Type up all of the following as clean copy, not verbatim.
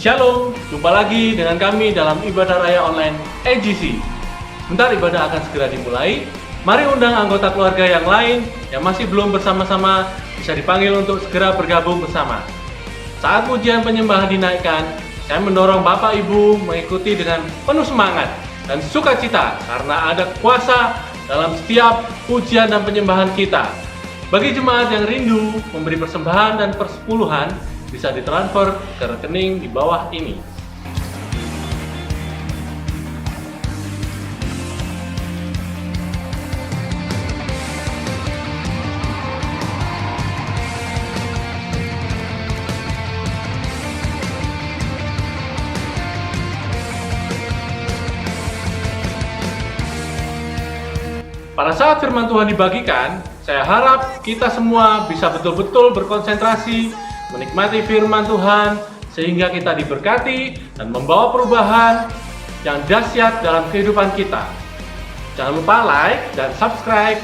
Shalom, jumpa lagi dengan kami dalam ibadah raya online EGC. Sebentar ibadah akan segera dimulai. Mari undang anggota keluarga yang lain yang masih belum bersama-sama bisa dipanggil untuk segera bergabung bersama. Saat pujian penyembahan dinaikkan, saya mendorong Bapak Ibu mengikuti dengan penuh semangat dan sukacita karena ada kuasa dalam setiap pujian dan penyembahan kita. Bagi jemaat yang rindu memberi persembahan dan persepuluhan, bisa ditransfer ke rekening di bawah ini. Pada saat firman Tuhan dibagikan, saya harap kita semua bisa betul-betul berkonsentrasi, menikmati firman Tuhan, sehingga kita diberkati dan membawa perubahan yang dahsyat dalam kehidupan kita. Jangan lupa like dan subscribe,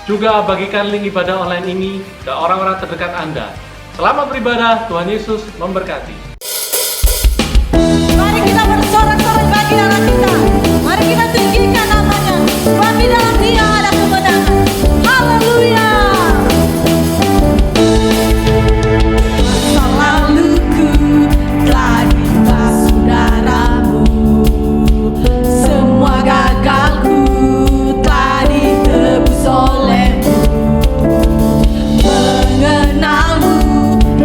juga bagikan link ibadah online ini ke orang-orang terdekat Anda. Selamat beribadah, Tuhan Yesus memberkati. Mari kita bersorak-sorai bagi dalam kita. Mari kita tinggikan namanya. Sebab di dalam Dia ada kemenangan. Haleluya. Masa laluku telah dibahas saudaramu. Semua gagalku telah ditebus olehmu. Mengenalmu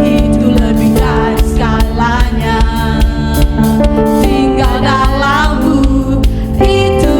itu lebih dari segalanya. Tinggal dalammu itu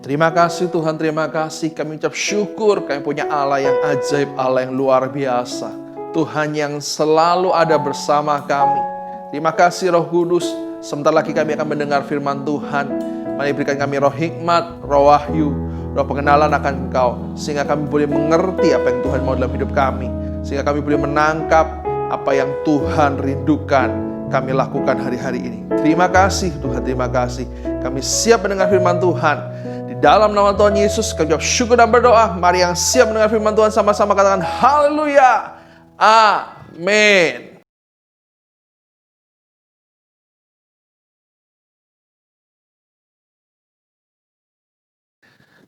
Terima kasih Tuhan, terima kasih. Kami ucap syukur kami punya Allah yang ajaib, Allah yang luar biasa. Tuhan yang selalu ada bersama kami. Terima kasih Roh Kudus. Sebentar lagi kami akan mendengar firman Tuhan. Mari berikan kami roh hikmat, roh wahyu, roh pengenalan akan Engkau. Sehingga kami boleh mengerti apa yang Tuhan mau dalam hidup kami. Sehingga kami boleh menangkap apa yang Tuhan rindukan kami lakukan hari-hari ini. Terima kasih Tuhan, terima kasih. Kami siap mendengar firman Tuhan. Di dalam nama Tuhan Yesus, kami ucap syukur dan berdoa. Mari yang siap mendengar firman Tuhan sama-sama katakan haleluya. Amin.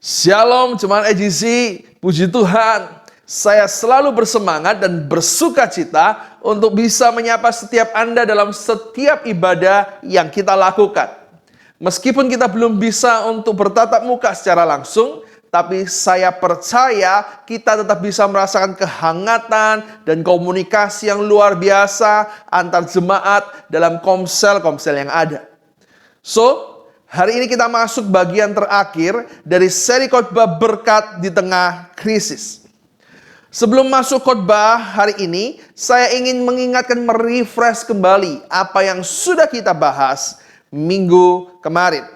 Shalom jemaat EGC, puji Tuhan. Saya selalu bersemangat dan bersuka cita untuk bisa menyapa setiap Anda dalam setiap ibadah yang kita lakukan. Meskipun kita belum bisa untuk bertatap muka secara langsung, tapi saya percaya kita tetap bisa merasakan kehangatan dan komunikasi yang luar biasa antar jemaat dalam komsel-komsel yang ada. So, hari ini kita masuk bagian terakhir dari seri khotbah berkat di tengah krisis. Sebelum masuk khotbah hari ini, saya ingin mengingatkan, merefresh kembali apa yang sudah kita bahas minggu kemarin.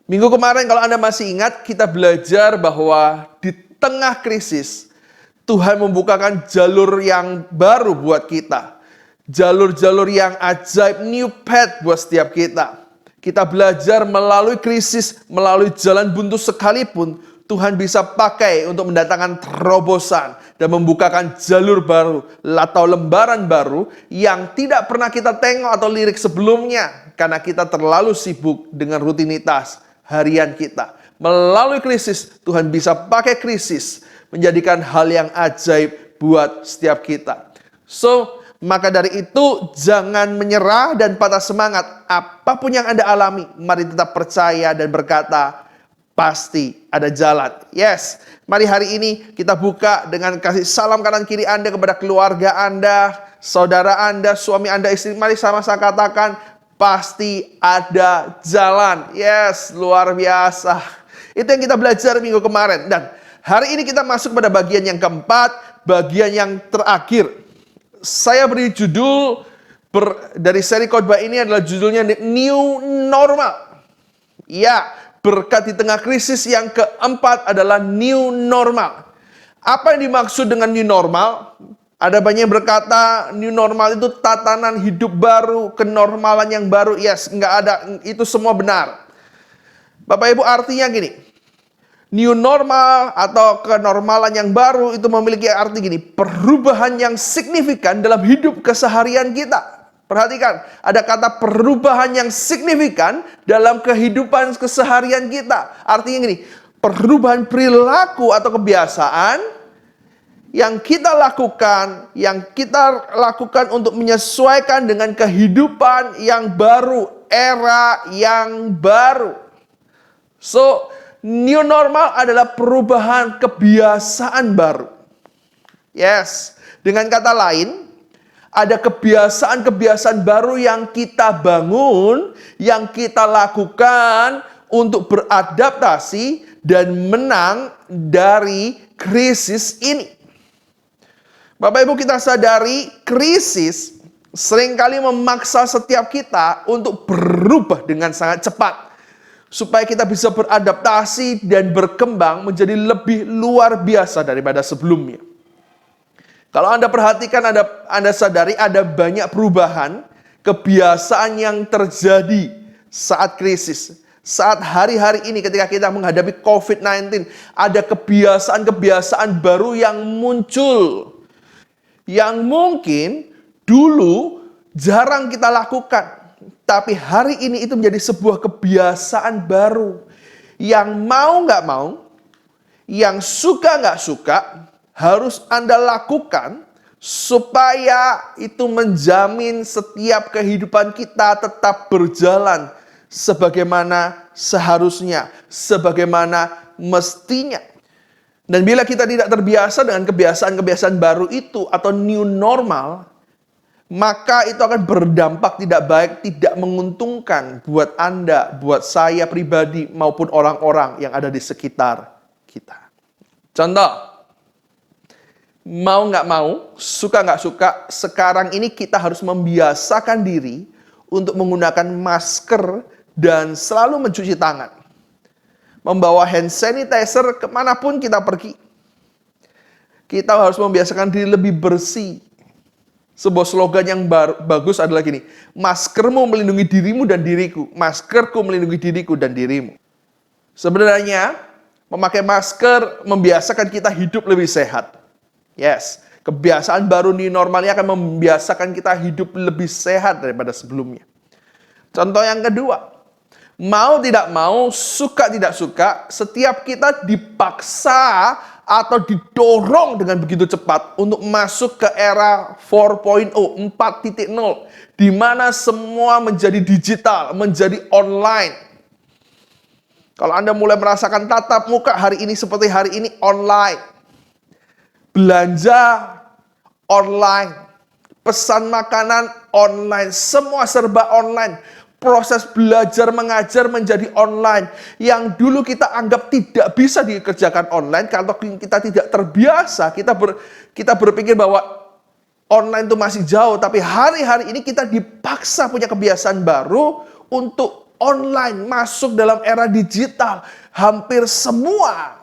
Minggu kemarin kalau Anda masih ingat, kita belajar bahwa di tengah krisis, Tuhan membukakan jalur yang baru buat kita. Jalur-jalur yang ajaib, new path buat setiap kita. Kita belajar melalui krisis, melalui jalan buntu sekalipun, Tuhan bisa pakai untuk mendatangkan terobosan dan membukakan jalur baru atau lembaran baru yang tidak pernah kita tengok atau lirik sebelumnya karena kita terlalu sibuk dengan rutinitas harian kita. Melalui krisis, Tuhan bisa pakai krisis menjadikan hal yang ajaib buat setiap kita. So, maka dari itu jangan menyerah dan patah semangat. Apapun yang Anda alami, mari tetap percaya dan berkata, pasti ada jalan. Yes, mari hari ini kita buka dengan kasih salam kanan kiri Anda kepada keluarga Anda, saudara Anda, suami Anda, istri. Mari sama-sama katakan, pasti ada jalan. Yes, luar biasa. Itu yang kita belajar minggu kemarin. Dan hari ini kita masuk pada bagian yang keempat, bagian yang terakhir. Saya beri judul dari seri khotbah ini adalah judulnya New Normal. Ya, berkat di tengah krisis yang keempat adalah new normal. Apa yang dimaksud dengan new normal? Ada banyak yang berkata new normal itu tatanan hidup baru, kenormalan yang baru. Yes, enggak ada, itu semua benar. Bapak Ibu, artinya gini. New normal atau kenormalan yang baru itu memiliki arti gini, perubahan yang signifikan dalam hidup keseharian kita. Perhatikan, ada kata perubahan yang signifikan dalam kehidupan keseharian kita. Artinya gini, perubahan perilaku atau kebiasaan yang kita lakukan untuk menyesuaikan dengan kehidupan yang baru, era yang baru. So, new normal adalah perubahan kebiasaan baru. Yes, dengan kata lain, ada kebiasaan-kebiasaan baru yang kita bangun, yang kita lakukan untuk beradaptasi dan menang dari krisis ini. Bapak Ibu, kita sadari krisis seringkali memaksa setiap kita untuk berubah dengan sangat cepat. Supaya kita bisa beradaptasi dan berkembang menjadi lebih luar biasa daripada sebelumnya. Kalau Anda perhatikan, Anda sadari ada banyak perubahan, kebiasaan yang terjadi saat krisis. Saat hari-hari ini ketika kita menghadapi COVID-19, ada kebiasaan-kebiasaan baru yang muncul. Yang mungkin dulu jarang kita lakukan. Tapi hari ini itu menjadi sebuah kebiasaan baru. Yang mau nggak mau, yang suka nggak suka, harus Anda lakukan supaya itu menjamin setiap kehidupan kita tetap berjalan sebagaimana seharusnya, sebagaimana mestinya. Dan bila kita tidak terbiasa dengan kebiasaan-kebiasaan baru itu atau new normal, maka itu akan berdampak tidak baik, tidak menguntungkan buat Anda, buat saya pribadi, maupun orang-orang yang ada di sekitar kita. Contoh, mau nggak mau, suka nggak suka, sekarang ini kita harus membiasakan diri untuk menggunakan masker dan selalu mencuci tangan. Membawa hand sanitizer kemanapun kita pergi. Kita harus membiasakan diri lebih bersih. Sebuah slogan yang bagus adalah gini, maskermu melindungi dirimu dan diriku, maskerku melindungi diriku dan dirimu. Sebenarnya, memakai masker membiasakan kita hidup lebih sehat. Yes, kebiasaan baru new normal ini akan membiasakan kita hidup lebih sehat daripada sebelumnya. Contoh yang kedua, mau tidak mau, suka tidak suka, setiap kita dipaksa atau didorong dengan begitu cepat untuk masuk ke era 4.0, 4.0, di mana semua menjadi digital, menjadi online. Kalau Anda mulai merasakan tatap muka hari ini seperti hari ini online, belanja online, pesan makanan online, semua serba online. Proses belajar mengajar menjadi online. Yang dulu kita anggap tidak bisa dikerjakan online, kalau kita tidak terbiasa, kita berpikir bahwa online itu masih jauh. Tapi hari-hari ini kita dipaksa punya kebiasaan baru untuk online, masuk dalam era digital. Hampir semua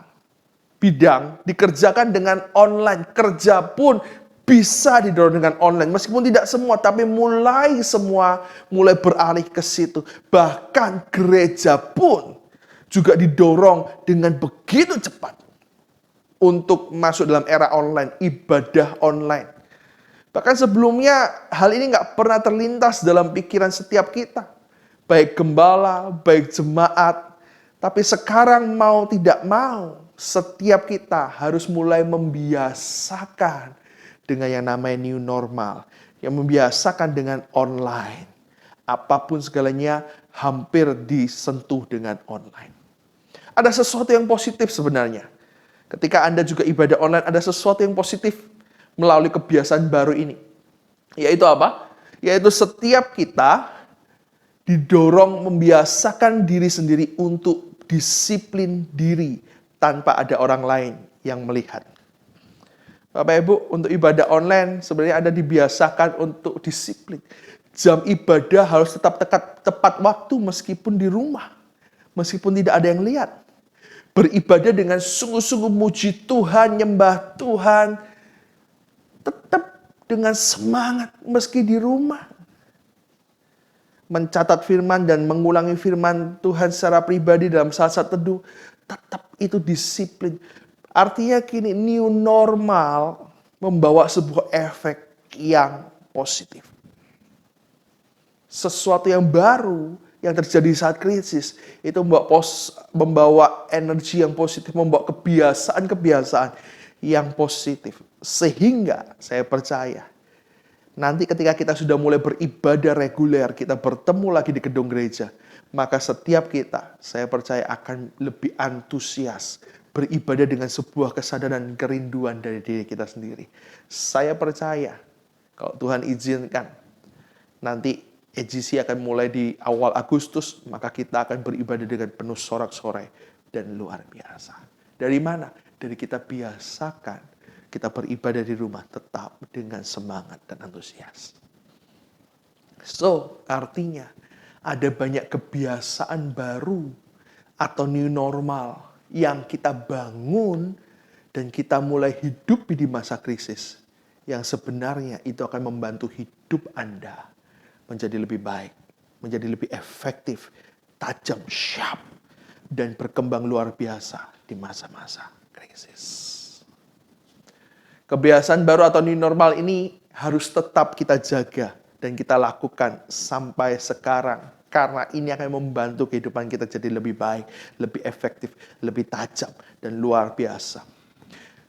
bidang dikerjakan dengan online. Kerja pun bisa didorong dengan online. Meskipun tidak semua, tapi mulai beralih ke situ. Bahkan gereja pun juga didorong dengan begitu cepat untuk masuk dalam era online, ibadah online. Bahkan sebelumnya hal ini nggak pernah terlintas dalam pikiran setiap kita. Baik gembala, baik jemaat. Tapi sekarang mau tidak mau, setiap kita harus mulai membiasakan dengan yang namanya new normal, yang membiasakan dengan online. Apapun segalanya hampir disentuh dengan online. Ada sesuatu yang positif sebenarnya. Ketika Anda juga ibadah online, ada sesuatu yang positif melalui kebiasaan baru ini. Yaitu apa? Yaitu setiap kita didorong membiasakan diri sendiri untuk disiplin diri tanpa ada orang lain yang melihat. Bapak Ibu, untuk ibadah online sebenarnya Anda dibiasakan untuk disiplin. Jam ibadah harus tetap tepat waktu meskipun di rumah. Meskipun tidak ada yang lihat. Beribadah dengan sungguh-sungguh muji Tuhan, nyembah Tuhan. Tetap dengan semangat meski di rumah. Mencatat firman dan mengulangi firman Tuhan secara pribadi dalam saat-saat teduh. Tetap itu disiplin. Artinya kini new normal membawa sebuah efek yang positif. Sesuatu yang baru yang terjadi saat krisis itu membawa energi yang positif, membawa kebiasaan-kebiasaan yang positif. Sehingga saya percaya nanti ketika kita sudah mulai beribadah reguler, kita bertemu lagi di gedung gereja, maka setiap kita, saya percaya akan lebih antusias beribadah dengan sebuah kesadaran kerinduan dari diri kita sendiri. Saya percaya kalau Tuhan izinkan nanti EGC akan mulai di awal Agustus, maka kita akan beribadah dengan penuh sorak-sorai dan luar biasa. Dari mana? Dari kita biasakan kita beribadah di rumah tetap dengan semangat dan antusias. So, artinya ada banyak kebiasaan baru atau new normal yang kita bangun dan kita mulai hidup di masa krisis, yang sebenarnya itu akan membantu hidup Anda menjadi lebih baik, menjadi lebih efektif, tajam, sharp, dan berkembang luar biasa di masa-masa krisis. Kebiasaan baru atau new normal ini harus tetap kita jaga dan kita lakukan sampai sekarang. Karena ini akan membantu kehidupan kita jadi lebih baik, lebih efektif, lebih tajam, dan luar biasa.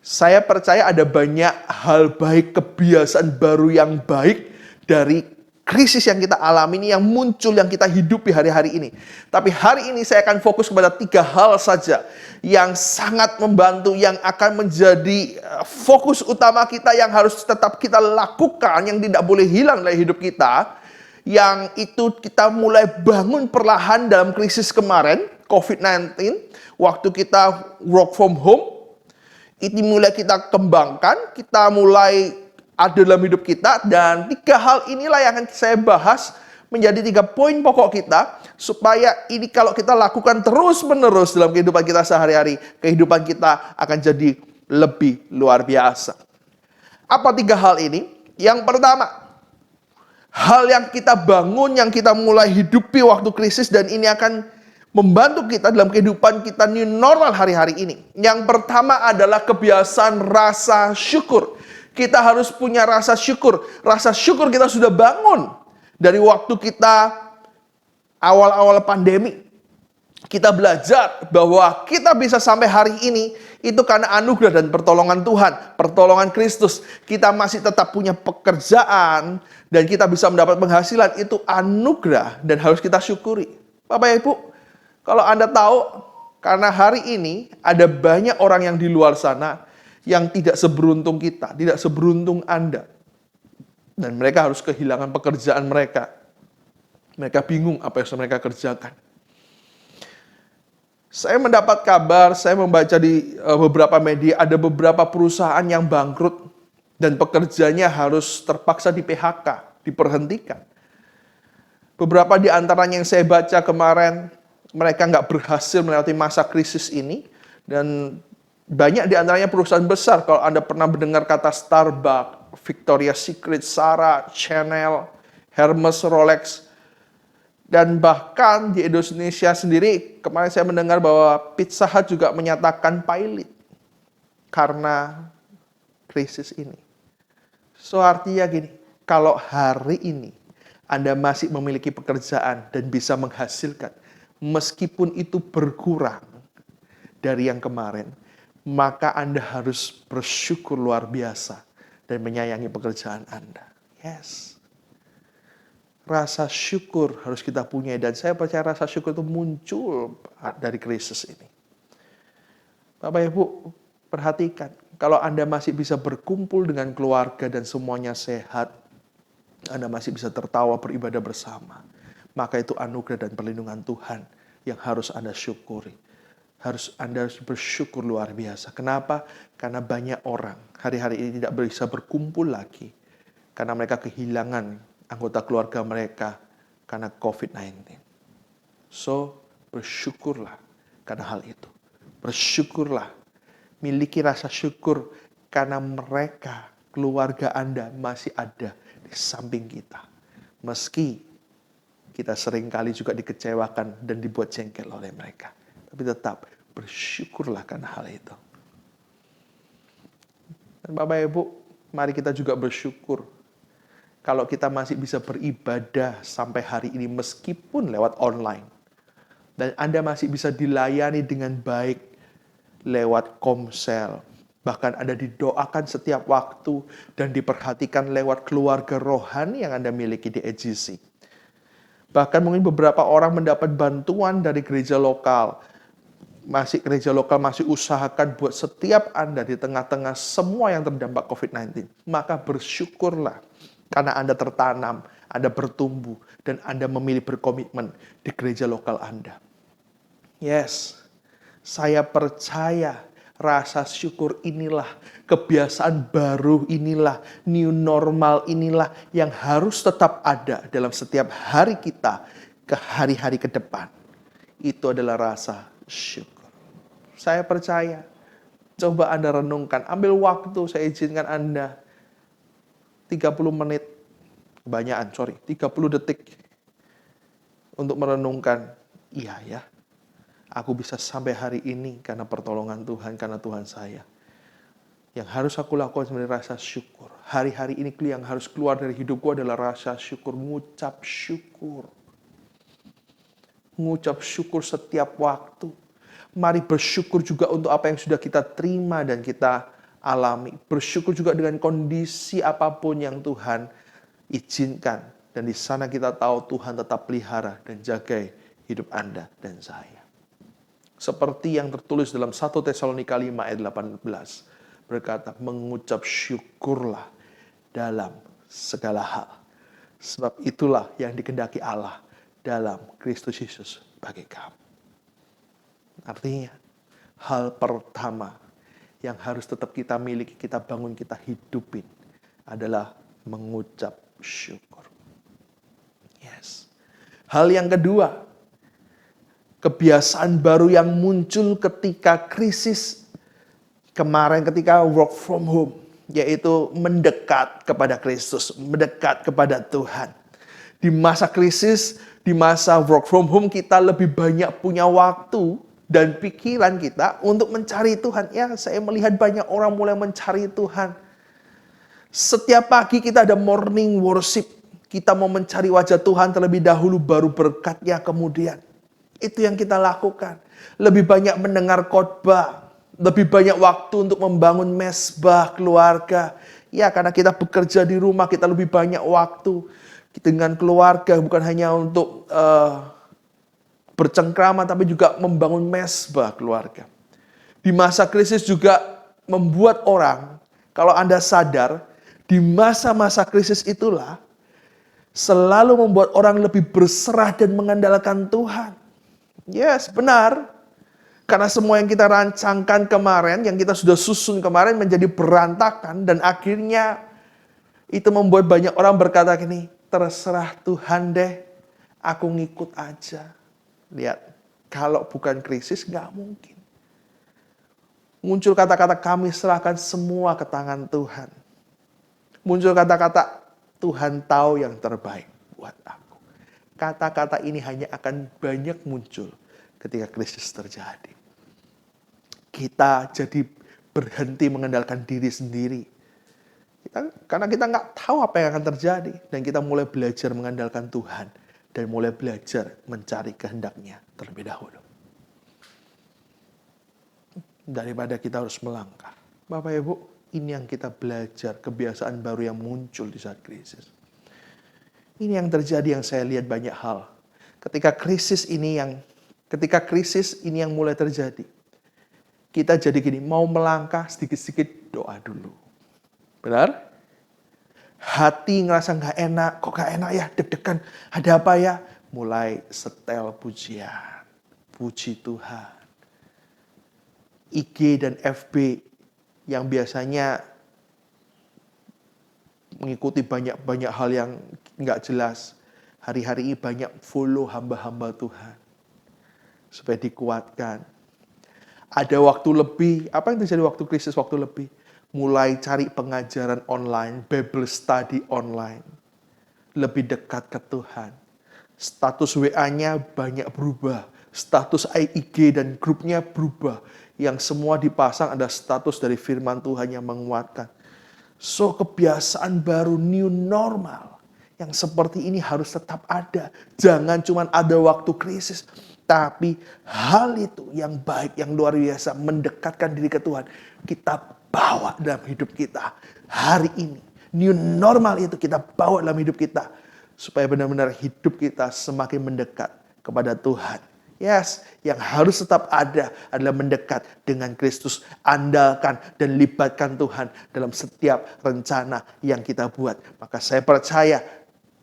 Saya percaya ada banyak hal baik, kebiasaan baru yang baik dari krisis yang kita alami ini, yang muncul, yang kita hidupi hari-hari ini. Tapi hari ini saya akan fokus kepada 3 hal saja yang sangat membantu, yang akan menjadi fokus utama kita, yang harus tetap kita lakukan, yang tidak boleh hilang dari hidup kita. Yang itu kita mulai bangun perlahan dalam krisis kemarin, COVID-19, waktu kita work from home, ini mulai kita kembangkan, kita mulai ada dalam hidup kita, dan 3 hal inilah yang akan saya bahas menjadi 3 poin pokok kita, supaya ini kalau kita lakukan terus-menerus dalam kehidupan kita sehari-hari, kehidupan kita akan jadi lebih luar biasa. Apa 3 hal ini? Yang pertama, hal yang kita bangun, yang kita mulai hidupi waktu krisis, dan ini akan membantu kita dalam kehidupan kita new normal hari-hari ini. Yang pertama adalah kebiasaan rasa syukur. Kita harus punya rasa syukur. Rasa syukur kita sudah bangun dari waktu kita awal-awal pandemi. Kita belajar bahwa kita bisa sampai hari ini itu karena anugerah dan pertolongan Tuhan, pertolongan Kristus. Kita masih tetap punya pekerjaan dan kita bisa mendapat penghasilan, itu anugerah dan harus kita syukuri. Bapak Ibu, kalau Anda tahu, karena hari ini ada banyak orang yang di luar sana yang tidak seberuntung kita, tidak seberuntung Anda. Dan mereka harus kehilangan pekerjaan mereka. Mereka bingung apa yang harus mereka kerjakan. Saya mendapat kabar, saya membaca di beberapa media, ada beberapa perusahaan yang bangkrut dan pekerjanya harus terpaksa di PHK, diperhentikan. Beberapa di antaranya yang saya baca kemarin, mereka nggak berhasil melewati masa krisis ini, dan banyak di antaranya perusahaan besar. Kalau Anda pernah mendengar kata Starbucks, Victoria's Secret, Zara, Chanel, Hermes, Rolex. Dan bahkan di Indonesia sendiri, kemarin saya mendengar bahwa Pizza Hut juga menyatakan pilot karena krisis ini. So artinya gini, kalau hari ini Anda masih memiliki pekerjaan dan bisa menghasilkan, meskipun itu berkurang dari yang kemarin, maka Anda harus bersyukur luar biasa dan menyayangi pekerjaan Anda. Yes. Rasa syukur harus kita punya, dan saya percaya rasa syukur itu muncul dari krisis ini. Bapak Ibu, perhatikan, kalau Anda masih bisa berkumpul dengan keluarga dan semuanya sehat, Anda masih bisa tertawa beribadah bersama, maka itu anugerah dan perlindungan Tuhan yang harus Anda syukuri. Anda harus bersyukur luar biasa. Kenapa? Karena banyak orang hari-hari ini tidak bisa berkumpul lagi. Karena mereka kehilangan anggota keluarga mereka karena COVID-19. So, bersyukurlah karena hal itu. Bersyukurlah. Miliki rasa syukur karena mereka, keluarga Anda masih ada di samping kita. Meski kita seringkali juga dikecewakan dan dibuat jengkel oleh mereka. Tapi tetap bersyukurlah karena hal itu. Dan Bapak Ibu, mari kita juga bersyukur kalau kita masih bisa beribadah sampai hari ini meskipun lewat online. Dan Anda masih bisa dilayani dengan baik lewat komsel. Bahkan Anda didoakan setiap waktu dan diperhatikan lewat keluarga rohani yang Anda miliki di EGC. Bahkan mungkin beberapa orang mendapat bantuan dari gereja lokal. Gereja lokal masih usahakan buat setiap Anda di tengah-tengah semua yang terdampak COVID-19. Maka bersyukurlah karena Anda tertanam, Anda bertumbuh, dan Anda memilih berkomitmen di gereja lokal Anda. Yes, saya percaya rasa syukur inilah, kebiasaan baru inilah, new normal inilah yang harus tetap ada dalam setiap hari kita ke hari-hari ke depan. Itu adalah rasa syukur. Saya percaya. Coba Anda renungkan. Ambil waktu, saya izinkan Anda 30 menit. Kebanyakan, 30 detik. Untuk merenungkan. Iya ya. Aku bisa sampai hari ini karena pertolongan Tuhan, karena Tuhan saya. Yang harus aku lakukan sebenarnya rasa syukur. Hari-hari ini yang harus keluar dari hidupku adalah rasa syukur. Mengucap syukur. Mengucap syukur setiap waktu. Mari bersyukur juga untuk apa yang sudah kita terima dan kita alami. Bersyukur juga dengan kondisi apapun yang Tuhan izinkan Dan di sana kita tahu Tuhan tetap pelihara dan jaga hidup Anda dan saya. Seperti yang tertulis dalam 1 Tesalonika 5 ayat 18. Berkata, mengucap syukurlah dalam segala hal. Sebab itulah yang dikehendaki Allah dalam Kristus Yesus bagi kamu. Artinya, hal pertama yang harus tetap kita miliki, kita bangun, kita hidupin adalah mengucap syukur. Yes. Hal yang kedua, kebiasaan baru yang muncul ketika krisis kemarin, ketika work from home, yaitu mendekat kepada Kristus, mendekat kepada Tuhan. Di masa krisis, di masa work from home, kita lebih banyak punya waktu dan pikiran kita untuk mencari Tuhan. Ya, saya melihat banyak orang mulai mencari Tuhan. Setiap pagi kita ada morning worship. Kita mau mencari wajah Tuhan terlebih dahulu, baru berkatnya kemudian. Itu yang kita lakukan. Lebih banyak mendengar khotbah. Lebih banyak waktu untuk membangun mesbah keluarga. Ya, karena kita bekerja di rumah, kita lebih banyak waktu dengan keluarga. Bukan hanya untuk bercengkrama, tapi juga membangun mesbah keluarga. Di masa krisis juga membuat orang, kalau Anda sadar, di masa-masa krisis itulah selalu membuat orang lebih berserah dan mengandalkan Tuhan. Yes, benar. Karena semua yang kita rancangkan kemarin, yang kita sudah susun kemarin menjadi berantakan. Dan akhirnya itu membuat banyak orang berkata gini, terserah Tuhan deh, aku ngikut aja. Lihat, kalau bukan krisis gak mungkin. Muncul kata-kata kami serahkan semua ke tangan Tuhan. Muncul kata-kata Tuhan tahu yang terbaik buat aku. Kata-kata ini hanya akan banyak muncul ketika krisis terjadi. Kita jadi berhenti mengandalkan diri sendiri. Karena kita nggak tahu apa yang akan terjadi. Dan kita mulai belajar mengandalkan Tuhan. Dan mulai belajar mencari kehendaknya terlebih dahulu. Daripada kita harus melangkah. Bapak Ibu, ini yang kita belajar, kebiasaan baru yang muncul di saat krisis. Ini yang terjadi, yang saya lihat banyak hal. Ketika krisis ini yang mulai terjadi, kita jadi gini, mau melangkah sedikit-sedikit doa dulu. Benar? Hati ngerasa gak enak, kok gak enak ya, deg-degan, ada apa ya? Mulai setel pujian, puji Tuhan. IG dan FB yang biasanya mengikuti banyak hal yang nggak jelas. Hari-hari ini banyak follow hamba-hamba Tuhan. Supaya dikuatkan. Ada waktu lebih. Apa yang terjadi waktu krisis, waktu lebih? Mulai cari pengajaran online, Bible study online. Lebih dekat ke Tuhan. Status WA-nya banyak berubah. Status IG dan grupnya berubah. Yang semua dipasang ada status dari firman Tuhan yang menguatkan. So, kebiasaan baru new normal. Yang seperti ini harus tetap ada. Jangan cuma ada waktu krisis. Tapi hal itu yang baik, yang luar biasa. Mendekatkan diri ke Tuhan. Kita bawa dalam hidup kita. Hari ini. New normal itu kita bawa dalam hidup kita. Supaya benar-benar hidup kita semakin mendekat kepada Tuhan. Yes, yang harus tetap ada adalah mendekat dengan Kristus. Andalkan dan libatkan Tuhan dalam setiap rencana yang kita buat. Maka saya percaya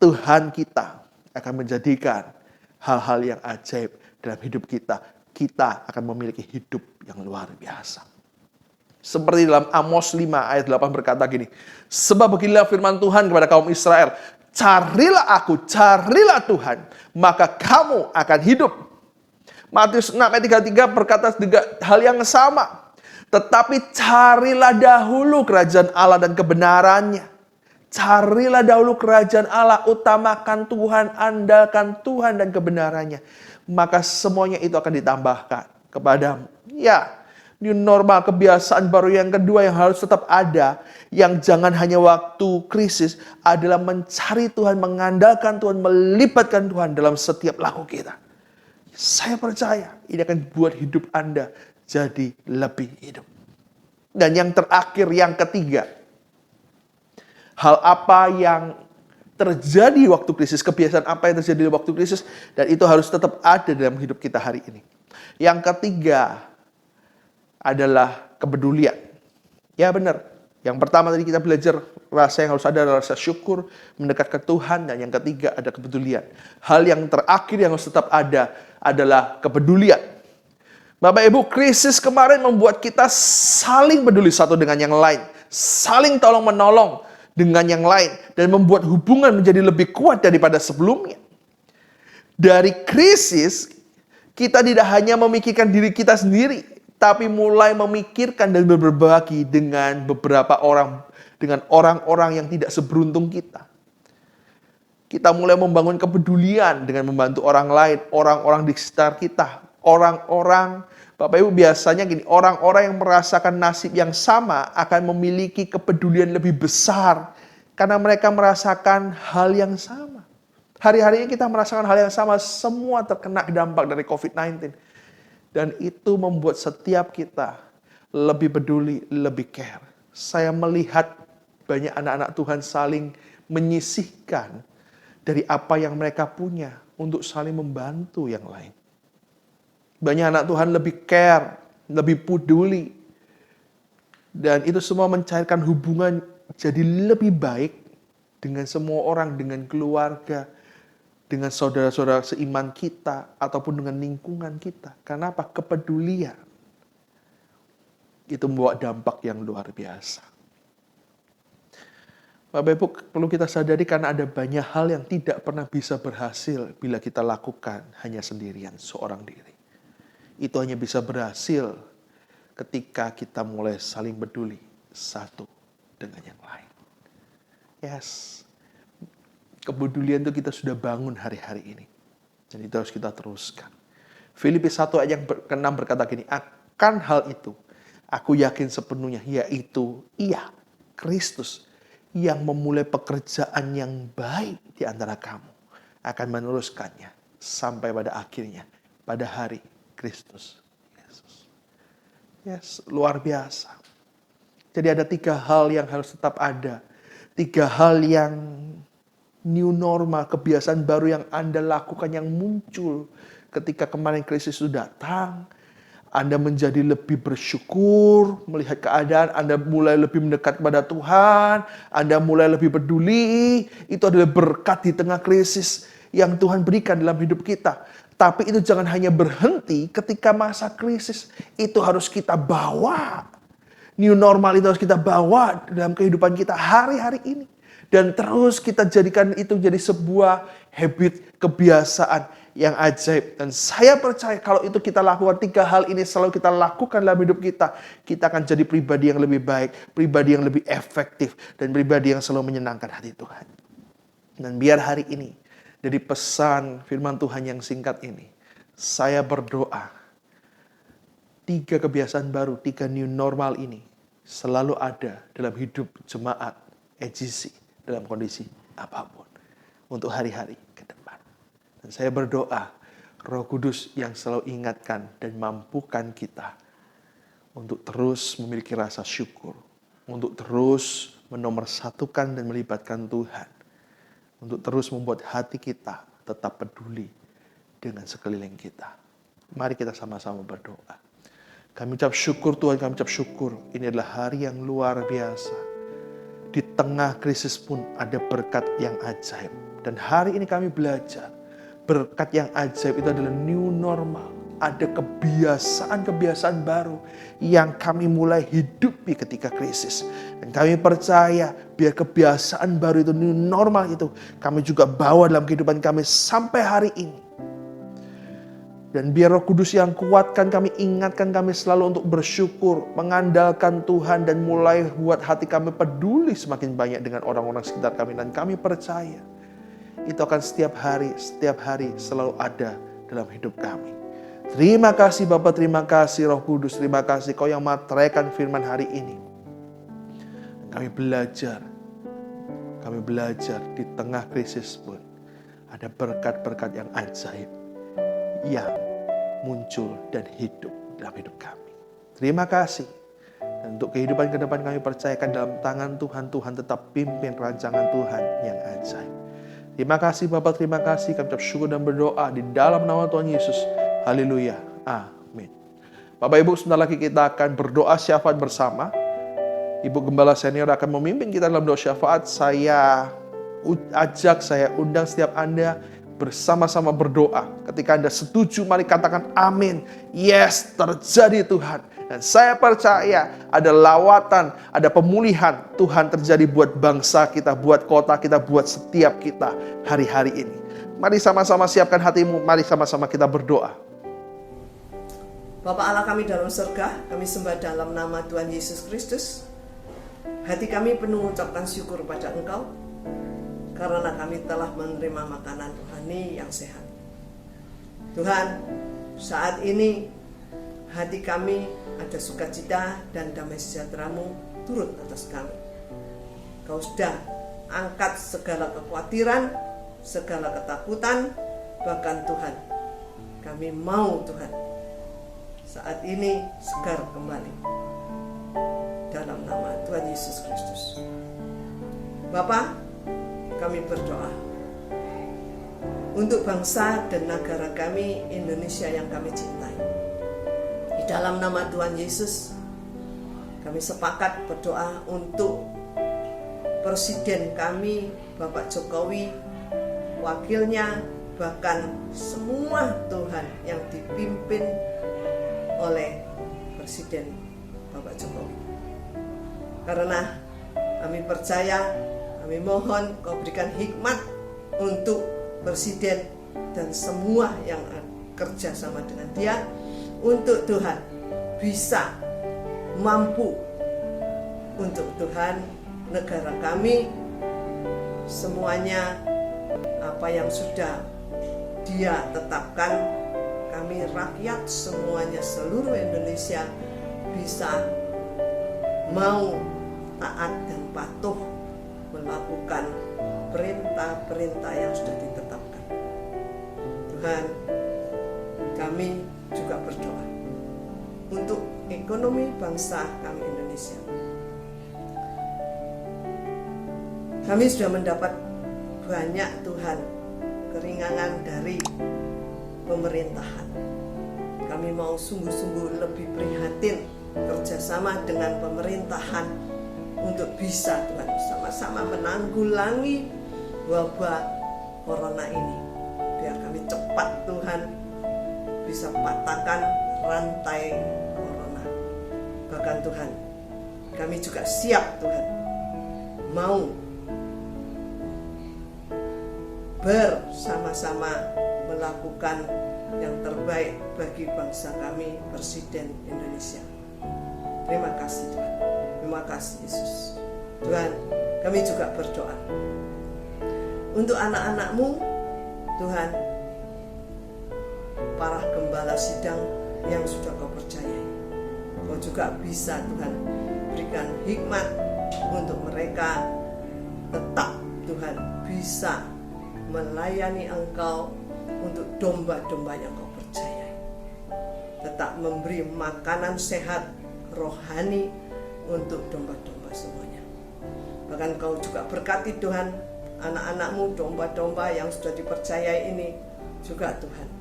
Tuhan kita akan menjadikan hal-hal yang ajaib dalam hidup kita. Kita akan memiliki hidup yang luar biasa. Seperti dalam Amos 5 ayat 8 berkata gini. Sebab beginilah firman Tuhan kepada kaum Israel. Carilah aku, carilah Tuhan. Maka kamu akan hidup. Matius 6 ayat 33 berkata juga hal yang sama. Tetapi carilah dahulu kerajaan Allah dan kebenarannya. Carilah dahulu kerajaan Allah, utamakan Tuhan, andalkan Tuhan dan kebenarannya. Maka semuanya itu akan ditambahkan kepadamu. Ya, new normal, kebiasaan baru yang kedua yang harus tetap ada. Yang jangan hanya waktu krisis adalah mencari Tuhan, mengandalkan Tuhan, melibatkan Tuhan dalam setiap laku kita. Saya percaya ini akan buat hidup Anda jadi lebih hidup. Dan yang terakhir, yang ketiga. Hal apa yang terjadi waktu krisis, kebiasaan apa yang terjadi di waktu krisis, dan itu harus tetap ada dalam hidup kita hari ini. Yang ketiga adalah kepedulian. Ya benar. Yang pertama tadi kita belajar rasa yang harus ada adalah rasa syukur, mendekat ke Tuhan, dan yang ketiga ada kepedulian. Hal yang terakhir yang harus tetap ada adalah kepedulian. Bapak Ibu, krisis kemarin membuat kita saling peduli satu dengan yang lain, saling tolong menolong dengan yang lain, dan membuat hubungan menjadi lebih kuat daripada sebelumnya. Dari krisis, kita tidak hanya memikirkan diri kita sendiri, tapi mulai memikirkan dan berbagi dengan beberapa orang, dengan orang-orang yang tidak seberuntung kita. Kita mulai membangun kepedulian dengan membantu orang lain, orang-orang di sekitar kita. Orang-orang, Bapak Ibu, biasanya gini, orang-orang yang merasakan nasib yang sama akan memiliki kepedulian lebih besar karena mereka merasakan hal yang sama. Hari-hari ini kita merasakan hal yang sama, semua terkena dampak dari COVID-19. Dan itu membuat setiap kita lebih peduli, lebih care. Saya melihat banyak anak-anak Tuhan saling menyisihkan dari apa yang mereka punya untuk saling membantu yang lain. Banyak anak Tuhan lebih care, lebih peduli. Dan itu semua mencairkan hubungan jadi lebih baik dengan semua orang, dengan keluarga, dengan saudara-saudara seiman kita, ataupun dengan lingkungan kita. Karena apa? Kepedulian. Itu membawa dampak yang luar biasa. Bapak Ibu, perlu kita sadari karena ada banyak hal yang tidak pernah bisa berhasil bila kita lakukan hanya sendirian, seorang diri. Itu hanya bisa berhasil ketika kita mulai saling peduli satu dengan yang lain. Yes. Kepedulian itu kita sudah bangun hari-hari ini. Dan itu harus kita teruskan. Filipi 1 ayat yang ke-6 berkata gini, akan hal itu aku yakin sepenuhnya, yaitu Ia, Kristus, yang memulai pekerjaan yang baik di antara kamu, akan meneruskannya sampai pada akhirnya, pada hari Kristus Yesus. Yes, luar biasa. Jadi ada 3 hal yang harus tetap ada. 3 hal yang new normal, kebiasaan baru yang Anda lakukan, yang muncul ketika kemarin krisis itu datang. Anda menjadi lebih bersyukur melihat keadaan, Anda mulai lebih mendekat kepada Tuhan, Anda mulai lebih peduli. Itu adalah berkat di tengah krisis yang Tuhan berikan dalam hidup kita. Tapi itu jangan hanya berhenti ketika masa krisis. Itu harus kita bawa. New normal itu harus kita bawa dalam kehidupan kita hari-hari ini. Dan terus kita jadikan itu jadi sebuah habit, kebiasaan yang ajaib. Dan saya percaya kalau itu kita lakukan 3 hal ini selalu kita lakukan dalam hidup kita. Kita akan jadi pribadi yang lebih baik, pribadi yang lebih efektif, dan pribadi yang selalu menyenangkan hati Tuhan. Dan biar hari ini, dari pesan firman Tuhan yang singkat ini, saya berdoa 3 kebiasaan baru, 3 new normal ini selalu ada dalam hidup jemaat EGC dalam kondisi apapun untuk hari-hari ke depan. Dan saya berdoa Roh Kudus yang selalu ingatkan dan mampukan kita untuk terus memiliki rasa syukur, untuk terus menomorsatukan dan melibatkan Tuhan, untuk terus membuat hati kita tetap peduli dengan sekeliling kita. Mari kita sama-sama berdoa. Kami ucap syukur Tuhan, kami ucap syukur. Ini adalah hari yang luar biasa. Di tengah krisis pun ada berkat yang ajaib. Dan hari ini kami belajar, berkat yang ajaib itu adalah new normal. Ada kebiasaan-kebiasaan baru yang kami mulai hidupi ketika krisis. Dan kami percaya biar kebiasaan baru itu, new normal itu, kami juga bawa dalam kehidupan kami sampai hari ini. Dan biar Roh Kudus yang kuatkan kami, ingatkan kami selalu untuk bersyukur, mengandalkan Tuhan, dan mulai buat hati kami peduli semakin banyak dengan orang-orang sekitar kami. Dan kami percaya itu akan setiap hari selalu ada dalam hidup kami. Terima kasih Bapak, terima kasih Roh Kudus, terima kasih Kau yang materaikan firman hari ini. Kami belajar di tengah krisis pun ada berkat-berkat yang ajaib yang muncul dan hidup dalam hidup kami. Terima kasih. Dan untuk kehidupan ke depan kami percayakan dalam tangan Tuhan. Tuhan tetap pimpin rancangan Tuhan yang ajaib. Terima kasih Bapak, terima kasih. Kami ucap syukur dan berdoa di dalam nama Tuhan Yesus. Haleluya. Amin. Bapak Ibu, sebentar lagi kita akan berdoa syafaat bersama. Ibu Gembala Senior akan memimpin kita dalam doa syafaat. Saya undang setiap Anda bersama-sama berdoa. Ketika Anda setuju, mari katakan amin. Yes, terjadi Tuhan. Dan saya percaya ada lawatan, ada pemulihan Tuhan terjadi buat bangsa kita, buat kota kita, buat setiap kita hari-hari ini. Mari sama-sama siapkan hatimu, mari sama-sama kita berdoa. Bapa Allah kami dalam surga, kami sembah dalam nama Tuhan Yesus Kristus. Hati kami penuh ucapkan syukur pada Engkau, karena kami telah menerima makanan rohani yang sehat. Tuhan, saat ini hati kami ada sukacita dan damai sejahtera-Mu turut atas kami. Kau sudah angkat segala kekhawatiran, segala ketakutan, bahkan Tuhan, kami mau Tuhan saat ini segar kembali dalam nama Tuhan Yesus Kristus. Bapa, kami berdoa untuk bangsa dan negara kami Indonesia yang kami cintai. Di dalam nama Tuhan Yesus, kami sepakat berdoa untuk Presiden kami, Bapak Jokowi, wakilnya, bahkan semua Tuhan yang dipimpin oleh Presiden Bapak Jokowi. Karena kami percaya, kami mohon Kau berikan hikmat untuk Presiden dan semua yang kerja sama dengan dia, untuk Tuhan bisa mampu untuk Tuhan negara kami semuanya apa yang sudah dia tetapkan, kami rakyat semuanya seluruh Indonesia bisa mau taat dan patuh melakukan perintah-perintah yang sudah ditetapkan. Tuhan, kami juga berdoa untuk ekonomi bangsa kami Indonesia. Kami sudah mendapat banyak Tuhan keringanan dari pemerintahan. Kami mau sungguh-sungguh lebih prihatin kerjasama dengan pemerintahan untuk bisa Tuhan sama-sama menanggulangi wabah corona ini. Biar kami cepat Tuhan bisa patahkan rantai corona. Bahkan Tuhan, kami juga siap Tuhan mau bersama-sama melakukan yang terbaik bagi bangsa kami, Presiden Indonesia. Terima kasih Tuhan. Terima kasih Yesus. Tuhan, kami juga berdoa untuk anak-anak-Mu, Tuhan, para gembala sidang yang sudah Kau percayai. Kau juga bisa Tuhan berikan hikmat untuk mereka tetap Tuhan bisa melayani Engkau untuk domba-domba yang Kau percayai. Tetap memberi makanan sehat rohani untuk domba-domba semuanya. Bahkan Kau juga berkati Tuhan anak-anak-Mu, domba-domba yang sudah dipercayai ini juga Tuhan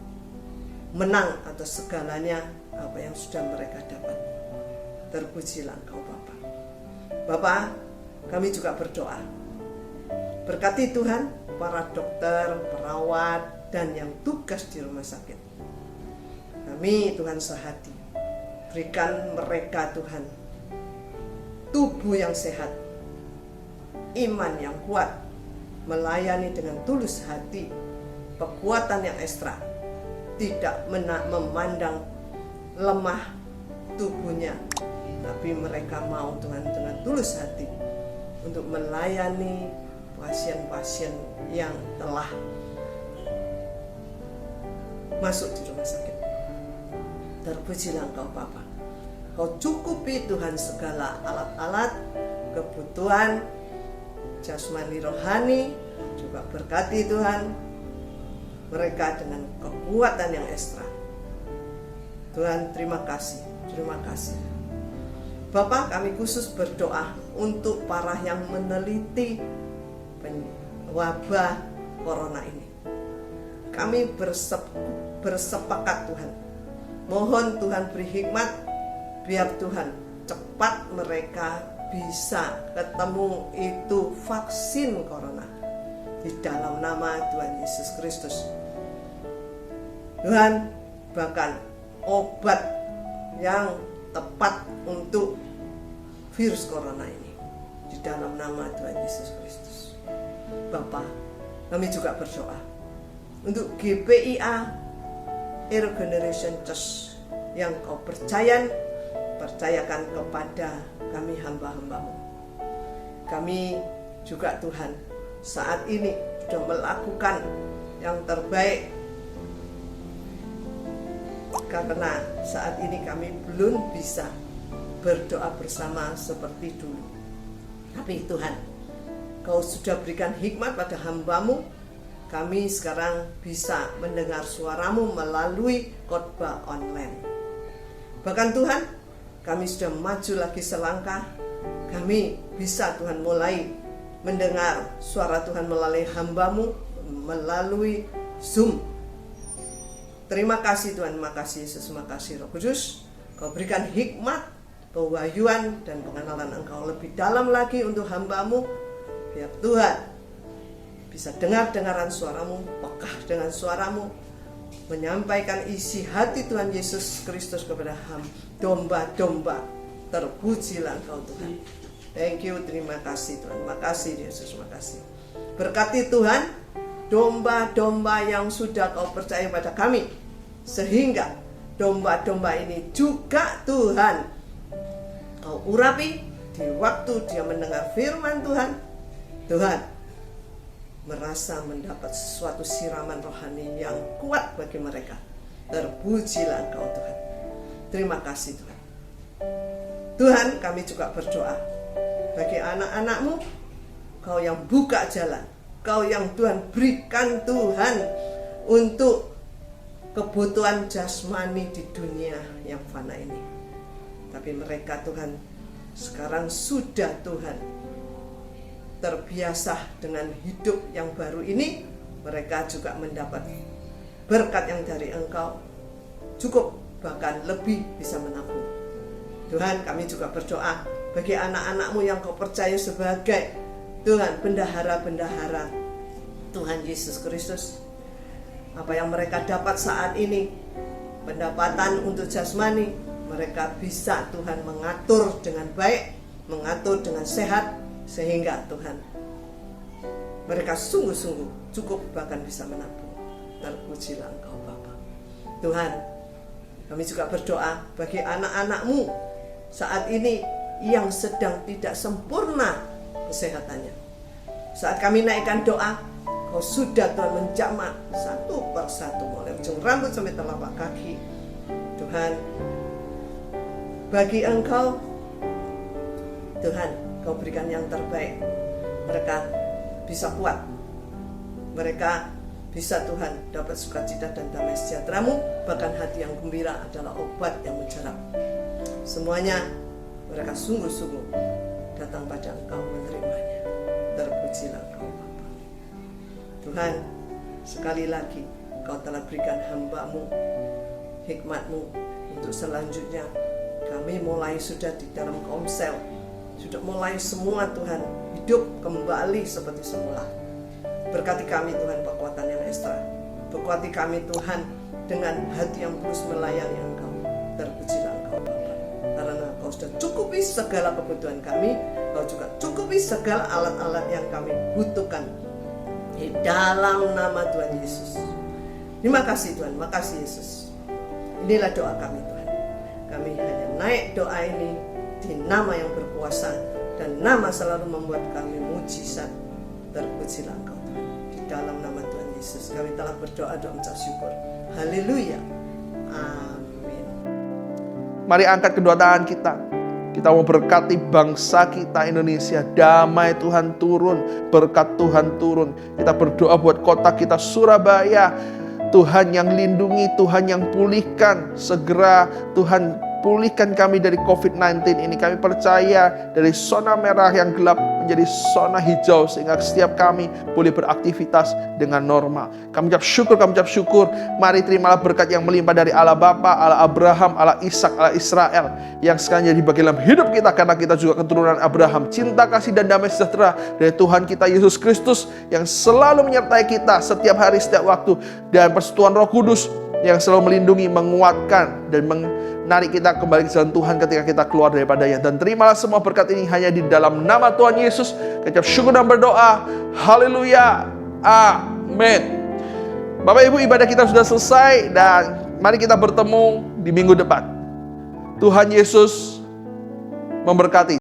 menang atas segalanya apa yang sudah mereka dapat. Terpujilah Engkau Bapa. Bapa, kami juga berdoa. Berkati Tuhan para dokter, perawat, dan yang tugas di rumah sakit. Kami Tuhan sehati, berikan mereka Tuhan tubuh yang sehat, iman yang kuat, melayani dengan tulus hati, kekuatan yang ekstra, tidak memandang lemah tubuhnya, tapi mereka mau Tuhan dengan tulus hati untuk melayani pasien-pasien yang telah masuk di rumah sakit. Terpujilah Engkau Bapa. Kau cukupi Tuhan segala alat-alat kebutuhan jasmani rohani, juga berkati Tuhan mereka dengan kekuatan yang ekstra. Tuhan, terima kasih, terima kasih. Bapak, kami khusus berdoa untuk para yang meneliti wabah corona ini. Kami bersepakat Tuhan. Mohon Tuhan beri hikmat, biar Tuhan cepat mereka bisa ketemu itu vaksin corona. Di dalam nama Tuhan Yesus Kristus. Tuhan, bahkan obat yang tepat untuk virus corona ini. Di dalam nama Tuhan Yesus Kristus. Bapa, kami juga berdoa untuk GPIA Air Generation Church yang kau percayakan kepada kami hamba-hambamu. Kami juga Tuhan saat ini sudah melakukan yang terbaik, karena saat ini kami belum bisa berdoa bersama seperti dulu. Tapi Tuhan, kau sudah berikan hikmat pada hamba-Mu. Kami sekarang bisa mendengar suara-Mu melalui khotbah online. Bahkan Tuhan, kami sudah maju lagi selangkah. Kami bisa Tuhan mulai mendengar suara Tuhan melalui hamba-Mu, melalui Zoom. Terima kasih Tuhan, makasih Yesus, makasih Roh Kudus. Kau berikan hikmat, pewahyuan, dan pengenalan Engkau lebih dalam lagi untuk hamba-Mu. Biar Tuhan bisa dengar-dengaran suara-Mu, pekah dengan suara-Mu, menyampaikan isi hati Tuhan Yesus Kristus kepada domba-domba. Terpujilah Engkau Tuhan. Thank you, terima kasih Tuhan. Makasih Yesus, makasih. Berkati Tuhan domba-domba yang sudah kau percaya pada kami, sehingga domba-domba ini juga Tuhan kau urapi di waktu dia mendengar firman Tuhan. Tuhan merasa mendapat sesuatu siraman rohani yang kuat bagi mereka. Terpujilah Engkau Tuhan. Terima kasih Tuhan. Tuhan, kami juga berdoa bagi anak-anak-Mu, Kau yang buka jalan, Kau yang Tuhan berikan Tuhan untuk kebutuhan jasmani di dunia yang fana ini. Tapi mereka Tuhan sekarang sudah Tuhan terbiasa dengan hidup yang baru ini. Mereka juga mendapat berkat yang dari Engkau, cukup bahkan lebih bisa menabung. Tuhan, kami juga berdoa bagi anak-anak-Mu yang Kau percaya sebagai Tuhan bendahara-bendahara Tuhan Yesus Kristus. Apa yang mereka dapat saat ini, pendapatan untuk jasmani, mereka bisa Tuhan mengatur dengan baik, mengatur dengan sehat, sehingga Tuhan mereka sungguh-sungguh cukup bahkan bisa menabung. Terpujilah Engkau Bapa. Tuhan, kami juga berdoa bagi anak-anak-Mu saat ini yang sedang tidak sempurna kesehatannya. Saat kami naikkan doa, Kau sudah Tuhan menjamah satu persatu mulai ujung rambut sampai telapak kaki. Tuhan, bagi Engkau Tuhan, Kau berikan yang terbaik. Mereka bisa kuat, mereka bisa Tuhan dapat sukacita dan damai sejahtera-Mu. Bahkan hati yang gembira adalah obat yang mujarab. Semuanya mereka sungguh-sungguh datang pada Engkau menerimanya. Terpujilah Engkau Bapa. Tuhan, sekali lagi Kau telah berikan hamba-Mu hikmat-Mu untuk selanjutnya. Kami mulai sudah di dalam komsel, sudah mulai semua Tuhan hidup kembali seperti semula. Berkati kami Tuhan kekuatan yang ekstra. Berkati kami Tuhan dengan hati yang terus melayani Engkau. Terpujilah Engkau Bapa. Karena Kau sudah cukupi segala kebutuhan kami, Kau juga cukupi segala alat-alat yang kami butuhkan. Di dalam nama Tuhan Yesus. Terima kasih Tuhan, makasih Yesus. Inilah doa kami Tuhan. Kami hanya naik doa ini di nama yang berkuasa, dan nama selalu membuat kami mujizat. Terpujilah Engkau Tuhan. Di dalam nama Tuhan Yesus kami telah berdoa dan mengucap syukur. Haleluya. Amin. Mari angkat kedua tangan kita. Kita mau berkati bangsa kita Indonesia. Damai Tuhan turun, berkat Tuhan turun. Kita berdoa buat kota kita Surabaya. Tuhan yang lindungi, Tuhan yang pulihkan. Segera Tuhan pulihkan kami dari COVID-19 ini. Kami percaya dari zona merah yang gelap menjadi zona hijau, sehingga setiap kami boleh beraktivitas dengan normal. Kami ucap syukur. Mari terimalah berkat yang melimpah dari Allah Bapa, Allah Abraham, Allah Ishak, Allah Israel, yang sekarang jadi bagian dalam hidup kita, karena kita juga keturunan Abraham. Cinta, kasih, dan damai sejahtera dari Tuhan kita Yesus Kristus yang selalu menyertai kita setiap hari, setiap waktu, dan persekutuan Roh Kudus yang selalu melindungi, menguatkan, dan menarik kita kembali ke jalan Tuhan ketika kita keluar daripadanya. Dan terimalah semua berkat ini hanya di dalam nama Tuhan Yesus. Kita syukur dan berdoa. Haleluya. Amin. Bapak Ibu, ibadah kita sudah selesai, dan mari kita bertemu di minggu depan. Tuhan Yesus memberkati.